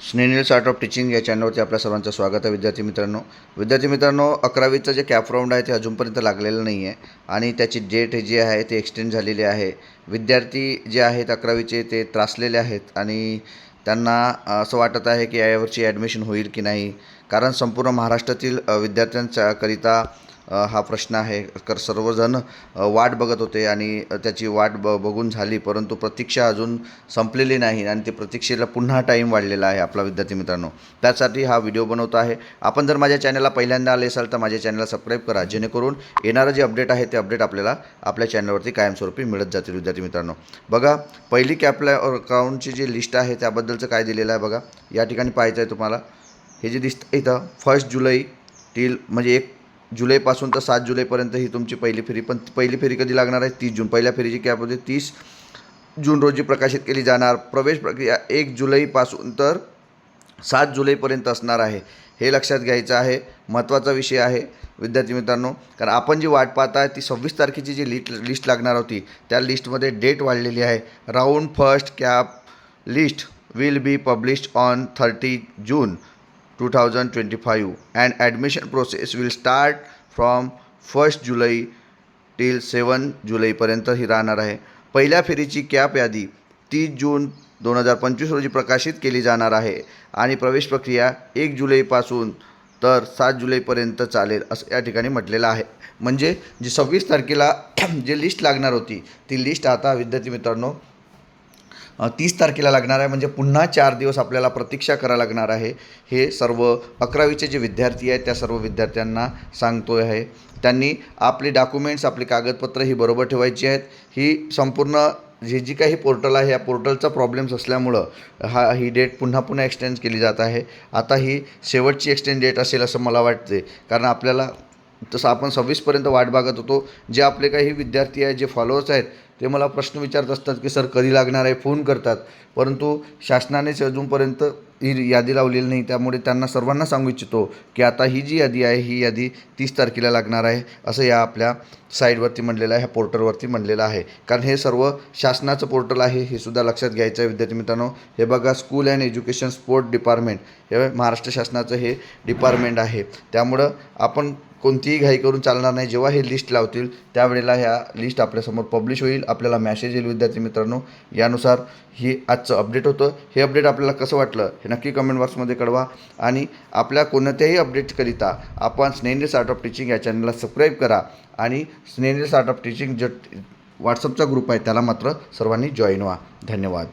स्नेनियल्स art of teaching या चॅनलवरती आपल्या सर्वांचं स्वागत आहे. विद्यार्थी मित्रांनो 11वीचं जे कॅप राऊंड आहे ते अजूनपर्यंत लागलेलं नाही आहे आणि त्याची डेट जी आहे ते एक्सटेंड झालेली आहे. विद्यार्थी जे आहेत 11वीचे ते त्रासलेले आहेत आणि त्यांना असं वाटत आहे की यावर्षी ॲडमिशन होईल की नाही, कारण संपूर्ण महाराष्ट्रातील विद्यार्थ्यांच्याकरिता हा प्रश्न आहे. सर्वजण वाट बघत होते आणि त्याची वाट बघून झाली, परंतु प्रतीक्षा अजून संपलेली नाही आणि ते प्रतीक्षेला पुन्हा टाईम वाढलेला आहे आपला विद्यार्थी मित्रांनो. त्यासाठी हा व्हिडिओ बनवतो आहे. आपण जर माझ्या चॅनलला पहिल्यांदा आले असाल तर माझ्या चॅनलला सबस्क्राईब करा, जेणेकरून येणारं जे अपडेट आहे ते अपडेट आपल्याला आपल्या चॅनलवरती कायमस्वरूपी मिळत जातील. विद्यार्थी मित्रांनो बघा, पहिली कॅप राऊंडची जी लिस्ट आहे त्याबद्दलचं काय दिलेलं आहे बघा. या ठिकाणी पाहायचं आहे तुम्हाला. हे जे दिसतं इथं 1 जुलै टिल म्हणजे 1 जुलैपासून तर 7 जुलैपर्यंत ही तुमची पहिली फेरी. पण पहिली फेरी कधी लागणार आहे? 30 जून. पहिल्या फेरीची कॅप होते 30 जून रोजी प्रकाशित केली जाणार. प्रवेश प्रक्रिया 1 जुलैपासून तर 7 जुलैपर्यंत असणार आहे. हे लक्षात घ्यायचं आहे. महत्त्वाचा विषय आहे विद्यार्थी मित्रांनो, कारण आपण जी वाट पाहत आहे ती 26 तारखेची जी लिस्ट लागणार होती त्या लिस्टमध्ये डेट वाढलेली आहे. Round first cap list will be published on 30 June 2025 and admission process will start from 1 July till 7 जुलैपर्यंत ही राहणार आहे. पहिल्या फेरीची कॅप यादी 30 जून 2025 रोजी प्रकाशित केली जाणार आहे आणि प्रवेश प्रक्रिया 1 जुलैपासून तर 7 जुलैपर्यंत चालेल असं या ठिकाणी म्हटलेलं आहे. म्हणजे जी 26 तारखेला जी लिस्ट लागणार होती ती लिस्ट आता विद्यार्थी मित्रांनो 30 तारखेला लागणार आहे. म्हणजे पुन्हा 4 दिवस आपल्याला प्रतीक्षा करायला लागणार आहे. हे सर्व 11वीचे जे विद्यार्थी आहेत त्या सर्व विद्यार्थ्यांना सांगतो आहे. त्यांनी आपले डॉक्युमेंट्स, आपली कागदपत्र ही बरोबर ठेवायची आहेत. ही संपूर्ण जी काही पोर्टल आहे या पोर्टलचा प्रॉब्लेम्स असल्यामुळं ही डेट पुन्हा एक्सटेंड केली जात आहे. आता ही शेवटची एक्सटेंड डेट असेल असं मला वाटते, कारण आपल्याला तसं आपण 26पर्यंत वाट बघत होतो. जे आपले काही विद्यार्थी आहेत, जे फॉलोअर्स आहेत, ते मला प्रश्न विचारत असतात की सर कधी लागणार आहे, फोन करतात, परंतु शासनानेच अजूनपर्यंत ही यादी लावलेली नाही. त्यामुळे त्यांना सर्वांना सांगू इच्छितो की आता ही जी यादी आहे ही यादी 30 तारखेला लागणार आहे असं या आपल्या साईडवरती म्हणलेलं आहे, ह्या पोर्टलवरती म्हणलेलं आहे. कारण हे सर्व शासनाचं पोर्टल आहे, हे सुद्धा लक्षात घ्यायचं आहे विद्यार्थी मित्रांनो. हे बघा, school and education sport department, हे महाराष्ट्र शासनाचं हे डिपार्टमेंट आहे. त्यामुळं आपण कोणतीही घाई करून चालणार नाही. जेव्हा हे लिस्ट लावतील त्यावेळेला ह्या लिस्ट आपल्यासमोर पब्लिश होईल, आपल्याला मॅसेज येईल विद्यार्थी मित्रांनो. यानुसार ही आजचं अपडेट होतं. हे अपडेट आपल्याला कसं वाटलं हे नक्की कमेंट बॉक्समध्ये कळवा आणि आपल्या कोणत्याही अपडेटकरिता आपण स्नेनियल्स आर्ट ऑफ टीचिंग या चॅनलला सबस्क्राईब करा आणि स्नेनियल्स आर्ट ऑफ टीचिंग जो व्हॉट्सअपचा ग्रुप आहे त्याला मात्र सर्वांनी जॉईन व्हा. धन्यवाद.